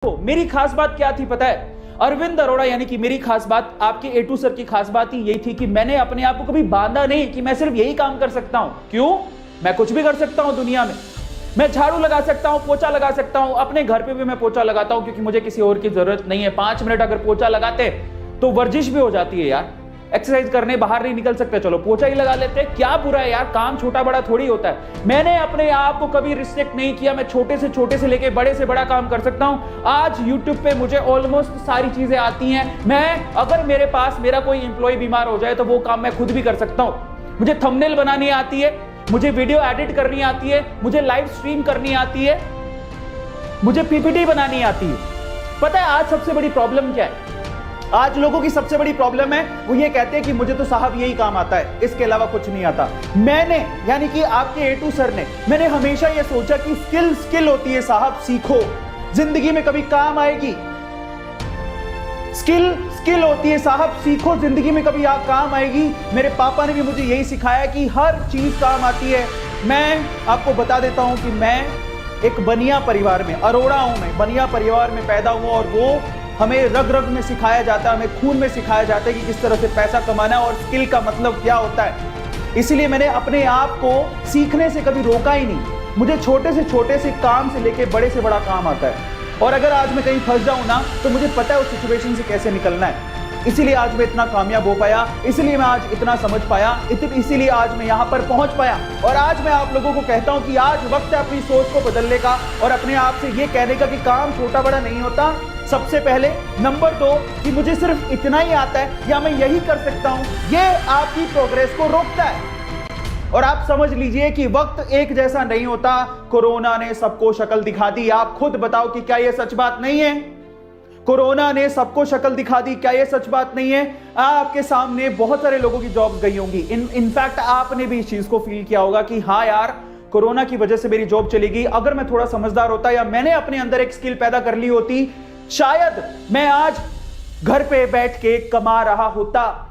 मेरी खास बात क्या थी पता है? अरविंद अरोड़ा यानी कि मेरी खास बात, आपके एटू सर की खास बात ही यही थी कि मैंने अपने आप को कभी बांधा नहीं कि मैं सिर्फ यही काम कर सकता हूं। क्यों? मैं कुछ भी कर सकता हूं दुनिया में। मैं झाड़ू लगा सकता हूं, पोछा लगा सकता हूं, अपने घर पे भी मैं पोछा लगाता हूं क्योंकि मुझे किसी और की जरूरत नहीं है। 5 मिनट अगर पोछा लगाते तो वर्जिश भी हो जाती है यार। एक्सरसाइज करने बाहर नहीं निकल सकते, चलो पोछा ही लगा लेते हैं, क्या बुरा है यार, काम छोटा बड़ा थोड़ी होता है। मैंने अपने आप को कभी रिस्ट्रिक्ट नहीं किया, मैं छोटे से लेके बड़े से बड़ा काम कर सकता हूं। आज YouTube पे मुझे ऑलमोस्ट सारी चीजें आती हैं। मैं अगर मेरे पास मेरा कोई एम्प्लॉय बीमार हो जाए तो वो काम मैं खुद भी कर सकता हूं। मुझे थंबनेल बनानी आती है, मुझे वीडियो एडिट करनी आती है, मुझे लाइव स्ट्रीम करनी आती है, मुझे पीपीटी बनानी आती है। पता है आज सबसे बड़ी प्रॉब्लम क्या है? आज लोगों की सबसे बड़ी प्रॉब्लम है, वो ये कहते हैं कि मुझे तो साहब यही काम आता है, इसके अलावा कुछ नहीं आता। मैंने यानी कि आपके एटू सर ने, मैंने हमेशा ये सोचा कि स्किल होती है साहब, सीखो, जिंदगी में कभी काम आएगी। स्किल होती है साहब, सीखो, जिंदगी में कभी काम आएगी। मेरे पापा ने भी मुझे यही सिखाया कि हर चीज काम आती है। मैं आपको बता देता हूं कि मैं एक बनिया परिवार में, अरोड़ा हूं, मैं बनिया परिवार में पैदा हुआ और वो हमें रग रग में सिखाया जाता है, हमें खून में सिखाया जाता है कि किस तरह से पैसा कमाना है और स्किल का मतलब क्या होता है। इसलिए मैंने अपने आप को सीखने से कभी रोका ही नहीं। मुझे छोटे से काम से लेके बड़े से बड़ा काम आता है और अगर आज मैं कहीं फंस जाऊं ना तो मुझे पता है उस सिचुएशन से कैसे निकलना है। इसीलिए आज मैं इतना कामयाब हो पाया, इसलिए मैं आज इतना समझ पाया, इसीलिए आज मैं यहाँ पर पहुंच पाया। और आज मैं आप लोगों को कहता हूं कि आज वक्त है अपनी सोच को बदलने का और अपने आप से ये कहने का कि काम छोटा बड़ा नहीं होता। सबसे पहले नंबर 2 कि मुझे सिर्फ इतना ही आता है या मैं यही कर सकता हूं, ये आपकी प्रोग्रेस को रोकता है। और आप समझ लीजिए कि वक्त एक जैसा नहीं होता। कोरोना ने सबको शक्ल दिखा दी। आप खुद बताओ कि क्या यह सच बात नहीं है? कोरोना ने सबको शक्ल दिखा दी, क्या यह सच बात नहीं है? आपके सामने बहुत सारे लोगों की जॉब्स गई होंगी। इनफैक्ट आपने भी इस चीज को फील किया होगा कि हाँ यार, कोरोना की वजह से मेरी जॉब चली गई। अगर मैं थोड़ा समझदार होता या मैंने अपने अंदर एक स्किल पैदा कर ली होती, शायद मैं आज घर पे बैठ के कमा रहा होता।